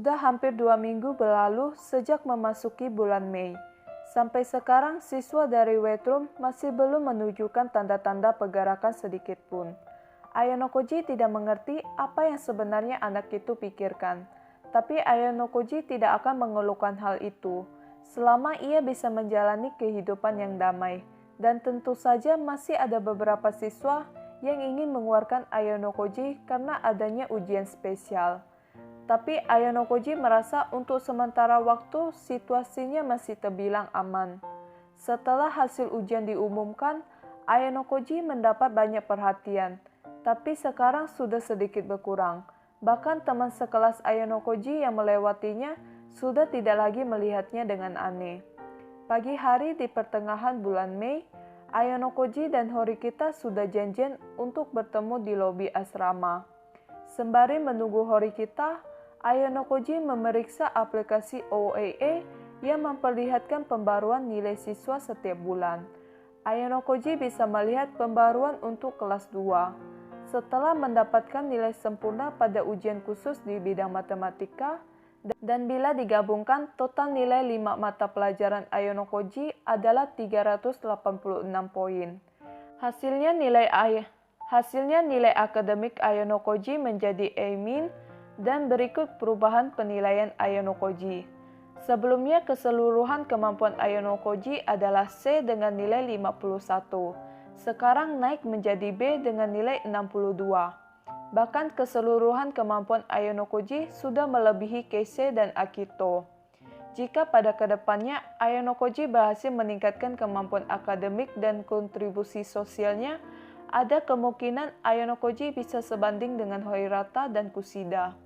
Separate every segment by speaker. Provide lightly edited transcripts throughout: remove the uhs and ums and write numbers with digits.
Speaker 1: Sudah hampir 2 minggu berlalu sejak memasuki bulan Mei. Sampai sekarang siswa dari Wetrum masih belum menunjukkan tanda-tanda pergerakan sedikit pun. Ayanokoji tidak mengerti apa yang sebenarnya anak itu pikirkan. Tapi Ayanokoji tidak akan mengeluhkan hal itu, selama ia bisa menjalani kehidupan yang damai. Dan tentu saja masih ada beberapa siswa yang ingin mengeluarkan Ayanokoji karena adanya ujian spesial. Tapi Ayanokoji merasa untuk sementara waktu situasinya masih terbilang aman. Setelah hasil ujian diumumkan, Ayanokoji mendapat banyak perhatian, tapi sekarang sudah sedikit berkurang. Bahkan teman sekelas Ayanokoji yang melewatinya sudah tidak lagi melihatnya dengan aneh. Pagi hari di pertengahan bulan Mei, Ayanokoji dan Horikita sudah janjian untuk bertemu di lobi asrama. Sembari menunggu Horikita, Ayanokoji memeriksa aplikasi OAA yang memperlihatkan pembaruan nilai siswa setiap bulan. Ayanokoji bisa melihat pembaruan untuk kelas 2. Setelah mendapatkan nilai sempurna pada ujian khusus di bidang matematika, dan bila digabungkan total nilai 5 mata pelajaran Ayanokoji adalah 386 poin. Hasilnya nilai akademik Ayanokoji menjadi A-, dan berikut perubahan penilaian Ayanokoji. Sebelumnya keseluruhan kemampuan Ayanokoji adalah C dengan nilai 51. Sekarang naik menjadi B dengan nilai 62. Bahkan keseluruhan kemampuan Ayanokoji sudah melebihi Keisei dan Akito. Jika pada kedepannya Ayanokoji berhasil meningkatkan kemampuan akademik dan kontribusi sosialnya, ada kemungkinan Ayanokoji bisa sebanding dengan Hoirata dan Kushida.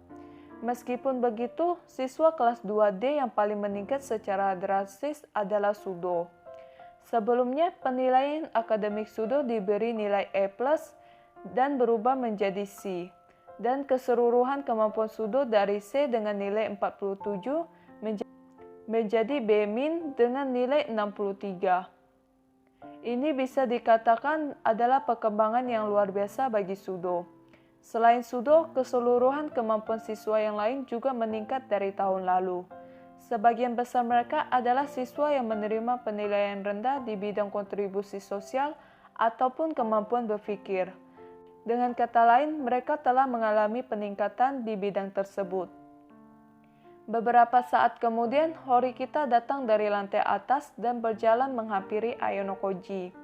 Speaker 1: Meskipun begitu, siswa kelas 2D yang paling meningkat secara drastis adalah Sudo. Sebelumnya, penilaian akademik Sudo diberi nilai A+, dan berubah menjadi C. Dan keseluruhan kemampuan Sudo dari C dengan nilai 47 menjadi B- dengan nilai 63. Ini bisa dikatakan adalah perkembangan yang luar biasa bagi Sudo. Selain Sudo, keseluruhan kemampuan siswa yang lain juga meningkat dari tahun lalu. Sebagian besar mereka adalah siswa yang menerima penilaian rendah di bidang kontribusi sosial ataupun kemampuan berpikir. Dengan kata lain, mereka telah mengalami peningkatan di bidang tersebut. Beberapa saat kemudian, Horikita datang dari lantai atas dan berjalan menghampiri Ayanokoji.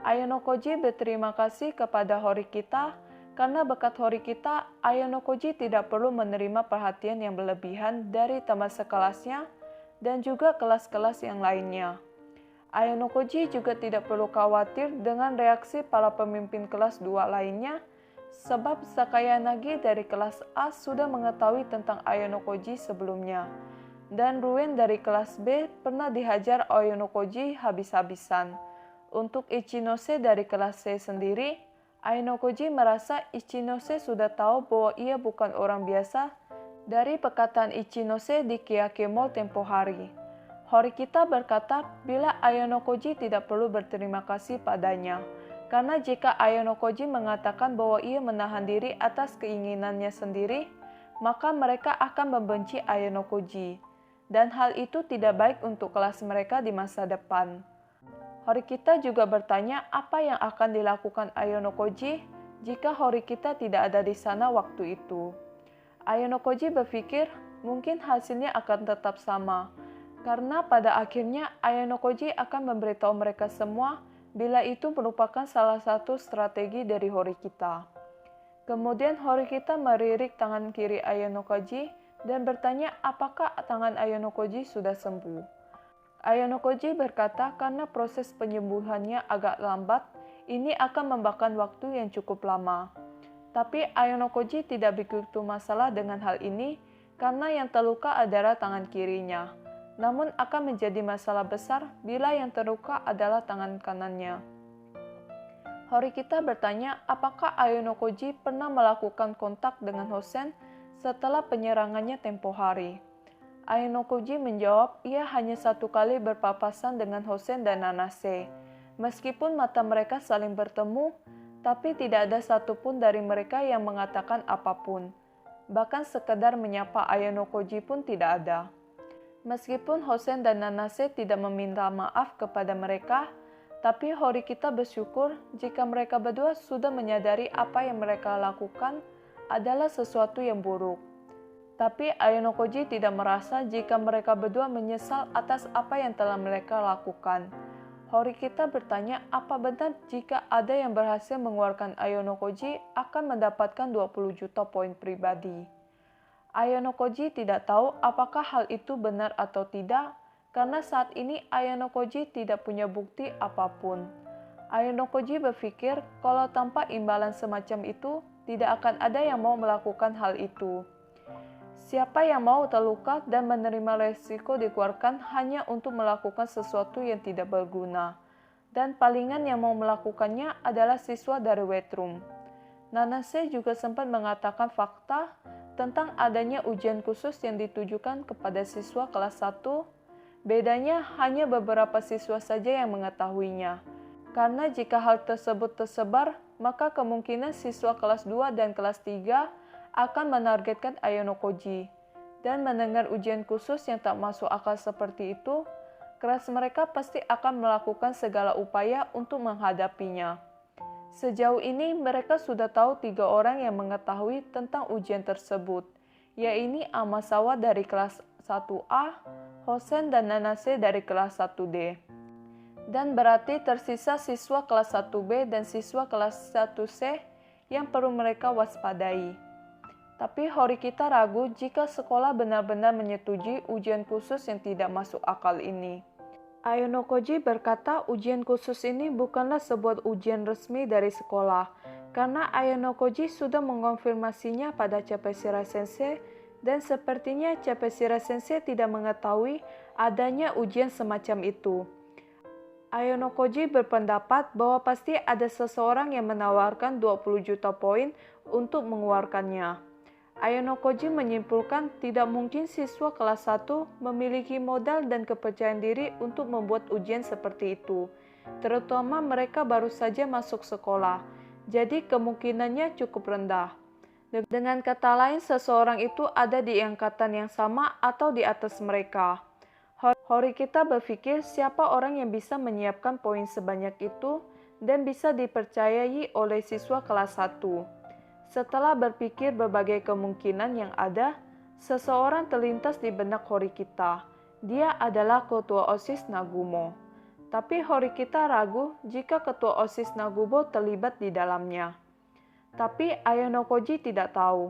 Speaker 1: Ayanokoji berterima kasih kepada Horikita karena berkat Horikita, Ayanokoji tidak perlu menerima perhatian yang berlebihan dari teman sekelasnya dan juga kelas-kelas yang lainnya. Ayanokoji juga tidak perlu khawatir dengan reaksi para pemimpin kelas 2 lainnya, sebab Sakayanagi dari kelas A sudah mengetahui tentang Ayanokoji sebelumnya, dan Ruen dari kelas B pernah dihajar Ayanokoji habis-habisan. Untuk Ichinose dari kelas C sendiri, Ayanokoji merasa Ichinose sudah tahu bahwa ia bukan orang biasa dari perkataan Ichinose di Kiyake Mall tempo hari. Horikita berkata bila Ayanokoji tidak perlu berterima kasih padanya, karena jika Ayanokoji mengatakan bahwa ia menahan diri atas keinginannya sendiri, maka mereka akan membenci Ayanokoji, dan hal itu tidak baik untuk kelas mereka di masa depan. Horikita juga bertanya apa yang akan dilakukan Ayanokoji jika Horikita tidak ada di sana waktu itu. Ayanokoji berpikir mungkin hasilnya akan tetap sama, karena pada akhirnya Ayanokoji akan memberitahu mereka semua bila itu merupakan salah satu strategi dari Horikita. Kemudian Horikita melirik tangan kiri Ayanokoji dan bertanya apakah tangan Ayanokoji sudah sembuh. Ayanokoji berkata karena proses penyembuhannya agak lambat, ini akan memakan waktu yang cukup lama. Tapi Ayanokoji tidak begitu masalah dengan hal ini karena yang terluka adalah tangan kirinya. Namun akan menjadi masalah besar bila yang terluka adalah tangan kanannya. Horikita bertanya apakah Ayanokoji pernah melakukan kontak dengan Hosen setelah penyerangannya tempo hari. Ayanokoji menjawab ia hanya 1 kali berpapasan dengan Hosen dan Nanase. Meskipun mata mereka saling bertemu, tapi tidak ada satupun dari mereka yang mengatakan apapun. bahkan sekedar menyapa Ayanokoji pun tidak ada. Meskipun Hosen dan Nanase tidak meminta maaf kepada mereka, tapi Horikita bersyukur jika mereka berdua sudah menyadari apa yang mereka lakukan adalah sesuatu yang buruk. Tapi Ayanokoji tidak merasa jika mereka berdua menyesal atas apa yang telah mereka lakukan. Horikita bertanya apa benar jika ada yang berhasil mengeluarkan Ayanokoji akan mendapatkan 20 juta poin pribadi. Ayanokoji tidak tahu apakah hal itu benar atau tidak, karena saat ini Ayanokoji tidak punya bukti apapun. Ayanokoji berpikir kalau tanpa imbalan semacam itu, tidak akan ada yang mau melakukan hal itu. Siapa yang mau terluka dan menerima resiko dikeluarkan hanya untuk melakukan sesuatu yang tidak berguna. Dan palingan yang mau melakukannya adalah siswa dari Wetrum. Nanase juga sempat mengatakan fakta tentang adanya ujian khusus yang ditujukan kepada siswa kelas 1. Bedanya hanya beberapa siswa saja yang mengetahuinya. Karena jika hal tersebut tersebar, maka kemungkinan siswa kelas 2 dan kelas 3 akan menargetkan Ayanokoji. Dan mendengar ujian khusus yang tak masuk akal seperti itu, kelas mereka pasti akan melakukan segala upaya untuk menghadapinya. Sejauh ini mereka sudah tahu 3 orang yang mengetahui tentang ujian tersebut, yaitu Amasawa dari kelas 1A, Hosen dan Nanase dari kelas 1D. Dan berarti tersisa siswa kelas 1B dan siswa kelas 1C yang perlu mereka waspadai. Tapi Horikita ragu jika sekolah benar-benar menyetujui ujian khusus yang tidak masuk akal ini. Ayanokoji berkata ujian khusus ini bukanlah sebuah ujian resmi dari sekolah, karena Ayanokoji sudah mengonfirmasinya pada Capesira Sensei, dan sepertinya Capesira Sensei tidak mengetahui adanya ujian semacam itu. Ayanokoji berpendapat bahwa pasti ada seseorang yang menawarkan 20 juta poin untuk mengeluarkannya. Ayanokoji menyimpulkan tidak mungkin siswa kelas 1 memiliki modal dan kepercayaan diri untuk membuat ujian seperti itu, terutama mereka baru saja masuk sekolah, jadi kemungkinannya cukup rendah. Dengan kata lain, seseorang itu ada di angkatan yang sama atau di atas mereka. Horikita berpikir siapa orang yang bisa menyiapkan poin sebanyak itu dan bisa dipercayai oleh siswa kelas 1. Setelah berpikir berbagai kemungkinan yang ada, seseorang terlintas di benak Horikita. Dia adalah ketua OSIS Nagumo. Tapi Horikita ragu jika ketua OSIS Nagumo terlibat di dalamnya. Tapi Ayanokoji tidak tahu.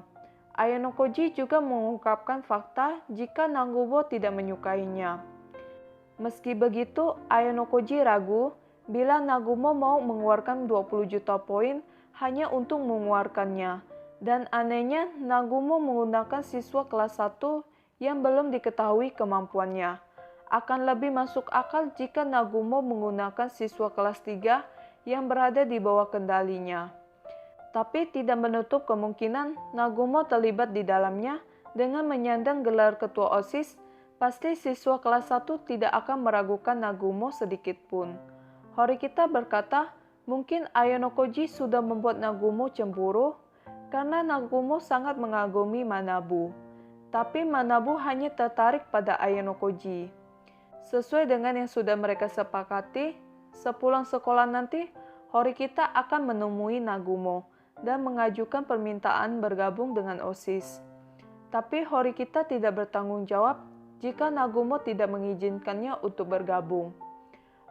Speaker 1: Ayanokoji juga mengungkapkan fakta jika Nagumo tidak menyukainya. Meski begitu, Ayanokoji ragu bila Nagumo mau mengeluarkan 20 juta poin hanya untuk mengeluarkannya. Dan anehnya, Nagumo menggunakan siswa kelas 1 yang belum diketahui kemampuannya. Akan lebih masuk akal jika Nagumo menggunakan siswa kelas 3 yang berada di bawah kendalinya. Tapi tidak menutup kemungkinan Nagumo terlibat di dalamnya dengan menyandang gelar ketua OSIS. Pasti siswa kelas 1 tidak akan meragukan Nagumo sedikit pun. Horikita berkata, mungkin Ayanokoji sudah membuat Nagumo cemburu karena Nagumo sangat mengagumi Manabu. Tapi Manabu hanya tertarik pada Ayanokoji. Sesuai dengan yang sudah mereka sepakati, sepulang sekolah nanti, Horikita akan menemui Nagumo dan mengajukan permintaan bergabung dengan OSIS. Tapi Horikita tidak bertanggung jawab jika Nagumo tidak mengizinkannya untuk bergabung.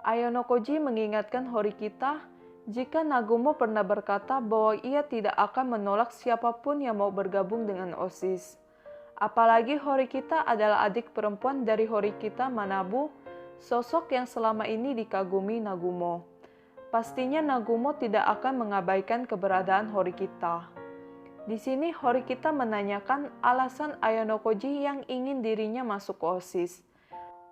Speaker 1: Ayanokoji mengingatkan Horikita jika Nagumo pernah berkata bahwa ia tidak akan menolak siapapun yang mau bergabung dengan OSIS. Apalagi Horikita adalah adik perempuan dari Horikita Manabu, sosok yang selama ini dikagumi Nagumo. Pastinya Nagumo tidak akan mengabaikan keberadaan Horikita. Di sini Horikita menanyakan alasan Ayanokoji yang ingin dirinya masuk ke OSIS.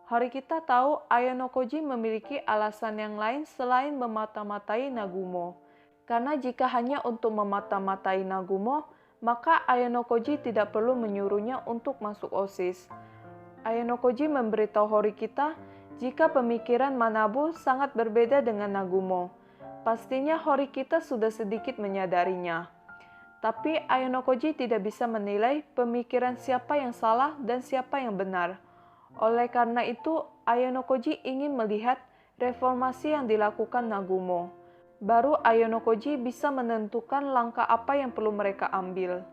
Speaker 1: Horikita tahu Ayanokoji memiliki alasan yang lain selain memata-matai Nagumo. Karena jika hanya untuk memata-matai Nagumo, maka Ayanokoji tidak perlu menyuruhnya untuk masuk OSIS. Ayanokoji memberitahu Horikita jika pemikiran Manabu sangat berbeda dengan Nagumo. Pastinya Horikita sudah sedikit menyadarinya. Tapi Ayonokoji tidak bisa menilai pemikiran siapa yang salah dan siapa yang benar. Oleh karena itu, Ayonokoji ingin melihat reformasi yang dilakukan Nagumo. Baru Ayonokoji bisa menentukan langkah apa yang perlu mereka ambil.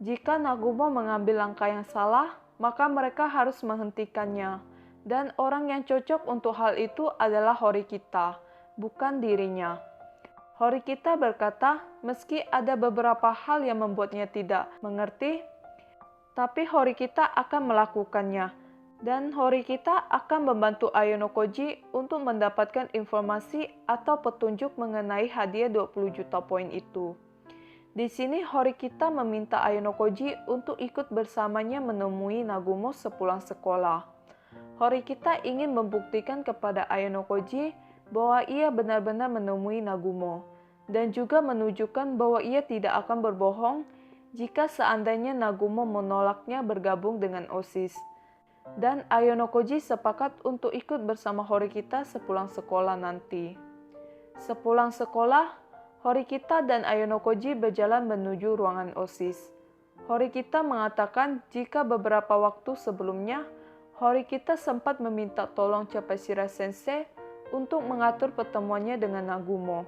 Speaker 1: Jika Nagumo mengambil langkah yang salah, maka mereka harus menghentikannya. Dan orang yang cocok untuk hal itu adalah Horikita, bukan dirinya. Horikita berkata, meski ada beberapa hal yang membuatnya tidak mengerti, tapi Horikita akan melakukannya. Dan Horikita akan membantu Ayonokoji untuk mendapatkan informasi atau petunjuk mengenai hadiah 20 juta poin itu. Di sini Horikita meminta Ayonokoji untuk ikut bersamanya menemui Nagumo sepulang sekolah. Horikita ingin membuktikan kepada Ayonokoji bahwa ia benar-benar menemui Nagumo, dan juga menunjukkan bahwa ia tidak akan berbohong jika seandainya Nagumo menolaknya bergabung dengan OSIS. Dan Ayonokoji sepakat untuk ikut bersama Horikita sepulang sekolah nanti. Sepulang sekolah, Horikita dan Ayonokoji berjalan menuju ruangan OSIS. Horikita mengatakan jika beberapa waktu sebelumnya, Horikita sempat meminta tolong Chapashira Sensei untuk mengatur pertemuannya dengan Nagumo.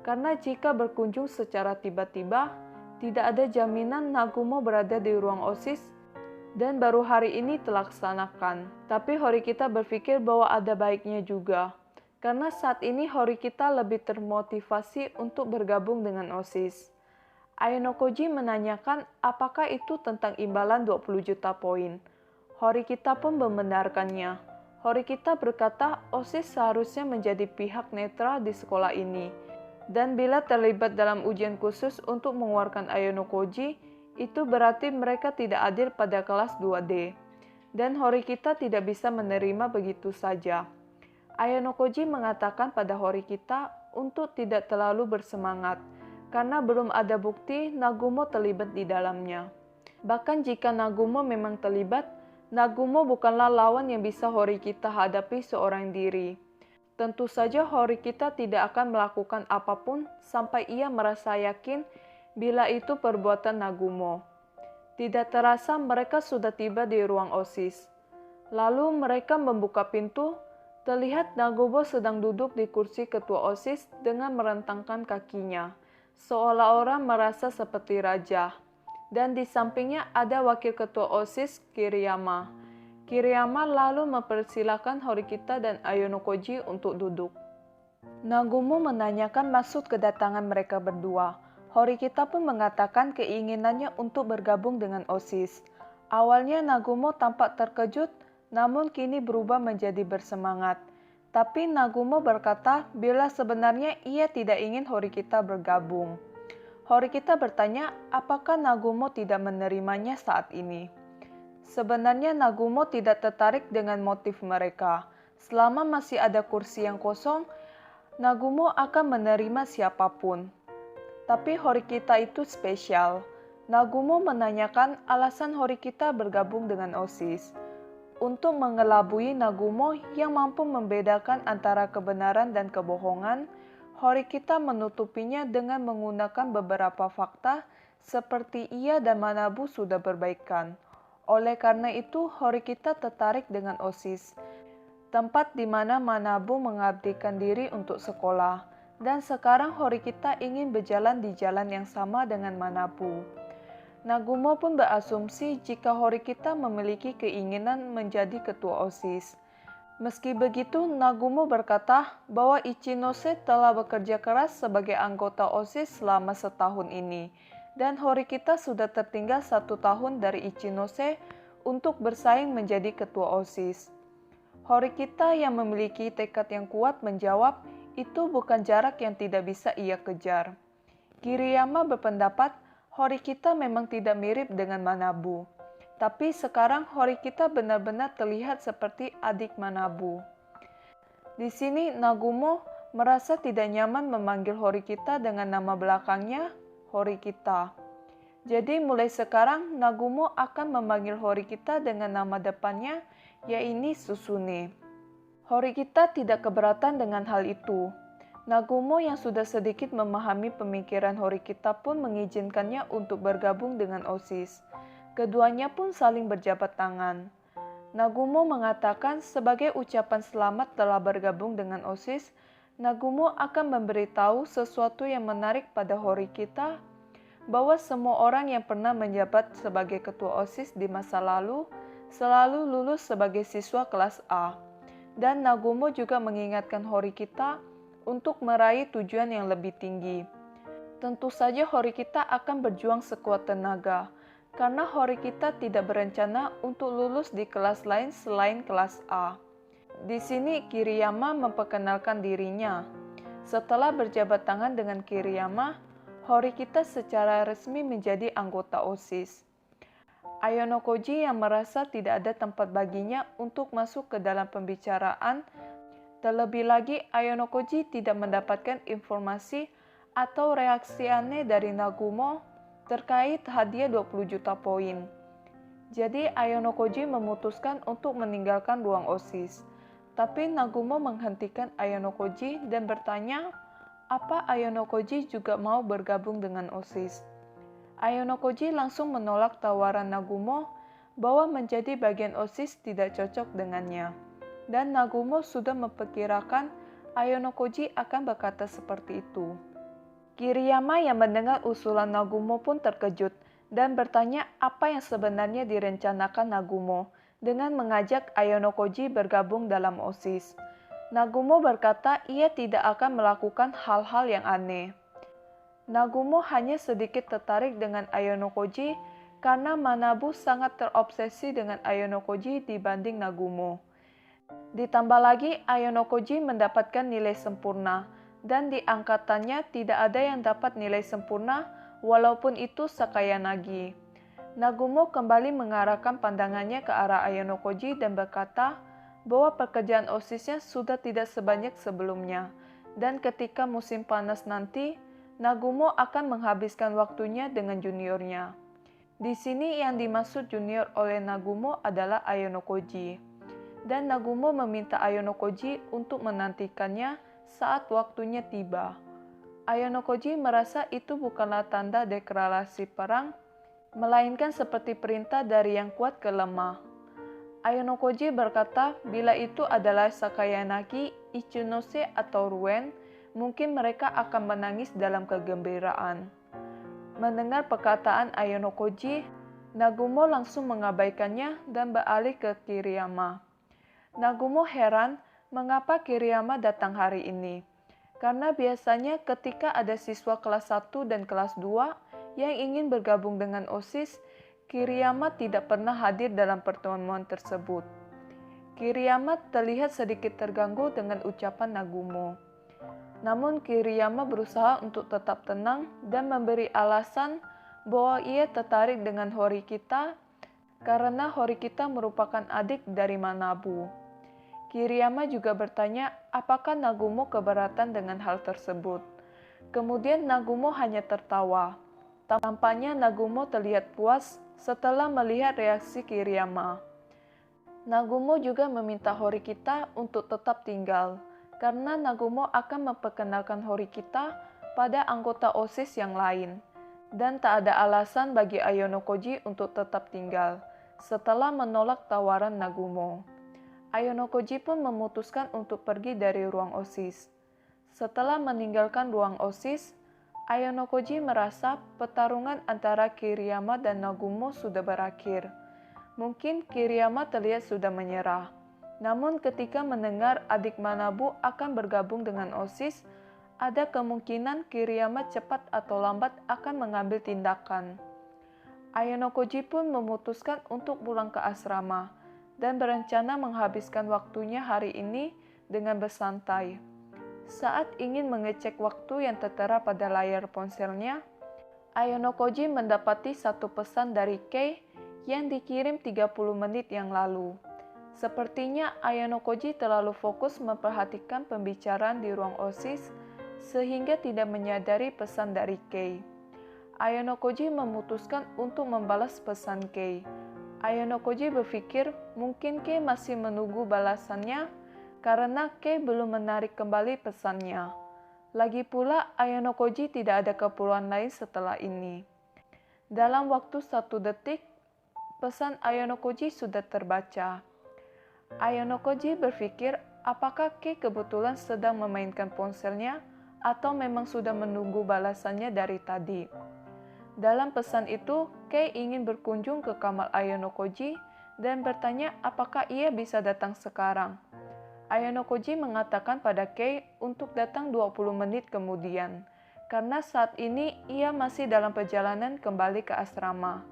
Speaker 1: Karena jika berkunjung secara tiba-tiba, tidak ada jaminan Nagumo berada di ruang OSIS dan baru hari ini terlaksanakan. Tapi Horikita berpikir bahwa ada baiknya juga. Karena saat ini Horikita lebih termotivasi untuk bergabung dengan OSIS. Ayonokoji menanyakan apakah itu tentang imbalan 20 juta poin. Horikita pun membenarkannya. Horikita berkata OSIS seharusnya menjadi pihak netral di sekolah ini. Dan bila terlibat dalam ujian khusus untuk mengeluarkan Ayonokoji, itu berarti mereka tidak adil pada kelas 2D. Dan Horikita tidak bisa menerima begitu saja. Ayonokoji mengatakan pada Horikita untuk tidak terlalu bersemangat, karena belum ada bukti Nagumo terlibat di dalamnya. Bahkan jika Nagumo memang terlibat, Nagumo bukanlah lawan yang bisa Horikita hadapi seorang diri. Tentu saja Horikita tidak akan melakukan apapun sampai ia merasa yakin bila itu perbuatan Nagumo. Tidak terasa mereka sudah tiba di ruang OSIS. Lalu mereka membuka pintu, terlihat Nagumo sedang duduk di kursi ketua OSIS dengan merentangkan kakinya, seolah-olah merasa seperti raja. Dan di sampingnya ada wakil ketua OSIS, Kiriyama. Kiriyama lalu mempersilahkan Horikita dan Ayonokoji untuk duduk. Nagumo menanyakan maksud kedatangan mereka berdua. Horikita pun mengatakan keinginannya untuk bergabung dengan OSIS. Awalnya Nagumo tampak terkejut, namun kini berubah menjadi bersemangat. Tapi Nagumo berkata bila sebenarnya ia tidak ingin Horikita bergabung. Horikita bertanya apakah Nagumo tidak menerimanya saat ini. Sebenarnya Nagumo tidak tertarik dengan motif mereka. Selama masih ada kursi yang kosong, Nagumo akan menerima siapapun. Tapi Horikita itu spesial. Nagumo menanyakan alasan Horikita bergabung dengan OSIS. Untuk mengelabui Nagumo yang mampu membedakan antara kebenaran dan kebohongan, Horikita menutupinya dengan menggunakan beberapa fakta seperti ia dan Manabu sudah berbaikan. Oleh karena itu, Horikita tertarik dengan OSIS, tempat di mana Manabu mengabdikan diri untuk sekolah, dan sekarang Horikita ingin berjalan di jalan yang sama dengan Manabu. Nagumo pun berasumsi jika Horikita memiliki keinginan menjadi ketua OSIS. Meski begitu, Nagumo berkata bahwa Ichinose telah bekerja keras sebagai anggota OSIS selama setahun ini, dan Horikita sudah tertinggal 1 tahun dari Ichinose untuk bersaing menjadi ketua OSIS. Horikita yang memiliki tekad yang kuat menjawab, itu bukan jarak yang tidak bisa ia kejar. Kiriyama berpendapat Horikita memang tidak mirip dengan Manabu. Tapi sekarang Horikita benar-benar terlihat seperti adik Manabu. Di sini Nagumo merasa tidak nyaman memanggil Horikita dengan nama belakangnya, Horikita. Jadi mulai sekarang Nagumo akan memanggil Horikita dengan nama depannya, yaitu Susune. Horikita tidak keberatan dengan hal itu. Nagumo yang sudah sedikit memahami pemikiran Horikita pun mengizinkannya untuk bergabung dengan OSIS. Keduanya pun saling berjabat tangan. Nagumo mengatakan sebagai ucapan selamat telah bergabung dengan OSIS, Nagumo akan memberitahu sesuatu yang menarik pada Horikita, bahwa semua orang yang pernah menjabat sebagai ketua OSIS di masa lalu selalu lulus sebagai siswa kelas A. Dan Nagumo juga mengingatkan Horikita untuk meraih tujuan yang lebih tinggi. Tentu saja Horikita akan berjuang sekuat tenaga, karena Horikita tidak berencana untuk lulus di kelas lain selain kelas A. Di sini Kiriyama memperkenalkan dirinya. Setelah berjabat tangan dengan Kiriyama, Horikita secara resmi menjadi anggota OSIS. Ayono Koji yang merasa tidak ada tempat baginya untuk masuk ke dalam pembicaraan. Terlebih lagi, Ayono Koji tidak mendapatkan informasi atau reaksi aneh dari Nagumo terkait hadiah 20 juta poin. Jadi Ayono Koji memutuskan untuk meninggalkan ruang OSIS. Tapi Nagumo menghentikan Ayono Koji dan bertanya, apa Ayono Koji juga mau bergabung dengan OSIS? Ayono Koji langsung menolak tawaran Nagumo bahwa menjadi bagian OSIS tidak cocok dengannya. Dan Nagumo sudah memperkirakan Ayono Koji akan berkata seperti itu. Kiriyama yang mendengar usulan Nagumo pun terkejut dan bertanya apa yang sebenarnya direncanakan Nagumo dengan mengajak Ayono Koji bergabung dalam OSIS. Nagumo berkata ia tidak akan melakukan hal-hal yang aneh. Nagumo hanya sedikit tertarik dengan Ayono Koji karena Manabu sangat terobsesi dengan Ayono Koji dibanding Nagumo. Ditambah lagi, Ayono Koji mendapatkan nilai sempurna, dan di angkatannya tidak ada yang dapat nilai sempurna, walaupun itu Sakayanagi. Nagumo kembali mengarahkan pandangannya ke arah Ayono Koji dan berkata bahwa pekerjaan OSIS-nya sudah tidak sebanyak sebelumnya, dan ketika musim panas nanti, Nagumo akan menghabiskan waktunya dengan juniornya. Di sini yang dimaksud junior oleh Nagumo adalah Ayono Koji. Dan Nagumo meminta Ayono Koji untuk menantikannya saat waktunya tiba. Ayono Koji merasa itu bukanlah tanda deklarasi perang, melainkan seperti perintah dari yang kuat ke lemah. Ayono Koji berkata bila itu adalah Sakayanagi, Ichinose, atau Ruen, mungkin mereka akan menangis dalam kegembiraan. Mendengar perkataan Ayono Koji, Nagumo langsung mengabaikannya dan beralih ke Kiriyama. Nagumo heran mengapa Kiriyama datang hari ini. Karena biasanya ketika ada siswa kelas 1 dan kelas 2 yang ingin bergabung dengan OSIS, Kiriyama tidak pernah hadir dalam pertemuan tersebut. Kiriyama terlihat sedikit terganggu dengan ucapan Nagumo. Namun Kiriyama berusaha untuk tetap tenang dan memberi alasan bahwa ia tertarik dengan Horikita karena Horikita merupakan adik dari Manabu. Kiriyama juga bertanya apakah Nagumo keberatan dengan hal tersebut. Kemudian Nagumo hanya tertawa. Tampaknya Nagumo terlihat puas setelah melihat reaksi Kiriyama. Nagumo juga meminta Horikita untuk tetap tinggal, karena Nagumo akan memperkenalkan Horikita pada anggota OSIS yang lain. Dan tak ada alasan bagi Ayono Koji untuk tetap tinggal, setelah menolak tawaran Nagumo. Ayono Koji pun memutuskan untuk pergi dari ruang OSIS. Setelah meninggalkan ruang OSIS, Ayono Koji merasa pertarungan antara Kiriyama dan Nagumo sudah berakhir. Mungkin Kiriyama terlihat sudah menyerah. Namun ketika mendengar adik Manabu akan bergabung dengan OSIS, ada kemungkinan Kiriyama cepat atau lambat akan mengambil tindakan. Ayono Koji pun memutuskan untuk pulang ke asrama dan berencana menghabiskan waktunya hari ini dengan bersantai. Saat ingin mengecek waktu yang tertera pada layar ponselnya, Ayono Koji mendapati satu pesan dari Kei yang dikirim 30 menit yang lalu. Sepertinya Ayono Koji terlalu fokus memperhatikan pembicaraan di ruang OSIS sehingga tidak menyadari pesan dari Kei. Ayono Koji memutuskan untuk membalas pesan Kei. Ayono Koji berpikir mungkin Kei masih menunggu balasannya karena Kei belum menarik kembali pesannya. Lagi pula, Ayanokoji tidak ada keperluan lain setelah ini. Dalam waktu 1 detik, pesan Ayanokoji sudah terbaca. Ayanokoji berpikir apakah Kei kebetulan sedang memainkan ponselnya atau memang sudah menunggu balasannya dari tadi. Dalam pesan itu, Kei ingin berkunjung ke kamar Ayanokoji dan bertanya apakah ia bisa datang sekarang. Ayanokoji mengatakan pada Kei untuk datang 20 menit kemudian, karena saat ini ia masih dalam perjalanan kembali ke asrama.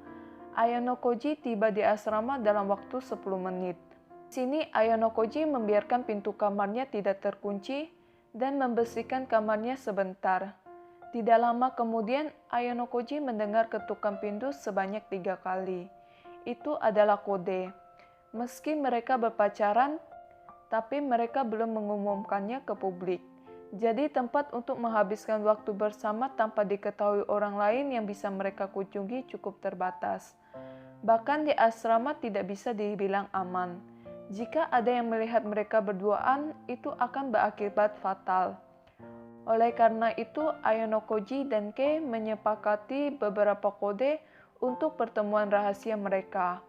Speaker 1: Ayanokoji tiba di asrama dalam waktu 10 menit. Di sini Ayanokoji membiarkan pintu kamarnya tidak terkunci dan membersihkan kamarnya sebentar. Tidak lama kemudian, Ayanokoji mendengar ketukan pintu sebanyak 3 kali. Itu adalah kode. Meski mereka berpacaran, tapi mereka belum mengumumkannya ke publik. Jadi tempat untuk menghabiskan waktu bersama tanpa diketahui orang lain yang bisa mereka kunjungi cukup terbatas. Bahkan di asrama tidak bisa dibilang aman. Jika ada yang melihat mereka berduaan, itu akan berakibat fatal. Oleh karena itu, Ayanokoji dan Kei menyepakati beberapa kode untuk pertemuan rahasia mereka.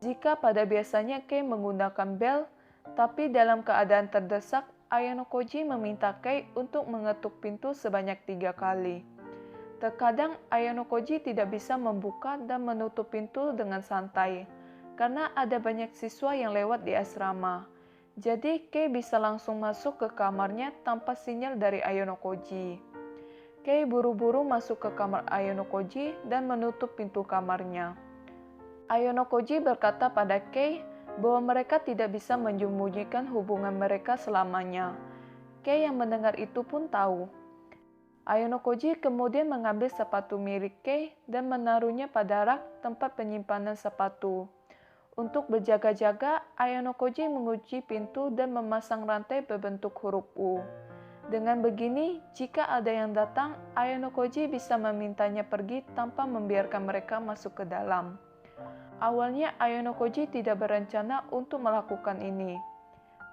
Speaker 1: Jika pada biasanya Kei menggunakan bel, tapi dalam keadaan terdesak, Ayanokoji meminta Kei untuk mengetuk pintu sebanyak 3 kali. Terkadang Ayanokoji tidak bisa membuka dan menutup pintu dengan santai, karena ada banyak siswa yang lewat di asrama. Jadi Kei bisa langsung masuk ke kamarnya tanpa sinyal dari Ayanokoji. Kei buru-buru masuk ke kamar Ayanokoji dan menutup pintu kamarnya. Ayanokoji berkata pada Kei bahwa mereka tidak bisa menyembunyikan hubungan mereka selamanya. Kei yang mendengar itu pun tahu. Ayanokoji kemudian mengambil sepatu milik Kei dan menaruhnya pada rak tempat penyimpanan sepatu. Untuk berjaga-jaga, Ayanokoji mengunci pintu dan memasang rantai berbentuk huruf U. Dengan begini, jika ada yang datang, Ayanokoji bisa memintanya pergi tanpa membiarkan mereka masuk ke dalam. Awalnya Ayanokoji tidak berencana untuk melakukan ini.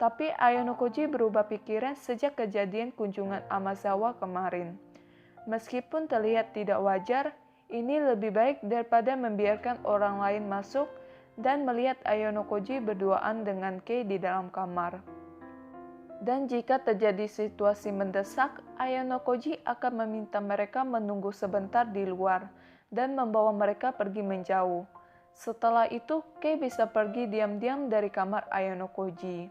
Speaker 1: Tapi Ayanokoji berubah pikiran sejak kejadian kunjungan Amazawa kemarin. Meskipun terlihat tidak wajar, ini lebih baik daripada membiarkan orang lain masuk dan melihat Ayanokoji berduaan dengan Kei di dalam kamar. Dan jika terjadi situasi mendesak, Ayanokoji akan meminta mereka menunggu sebentar di luar dan membawa mereka pergi menjauh. Setelah itu, Kei bisa pergi diam-diam dari kamar Ayanokoji.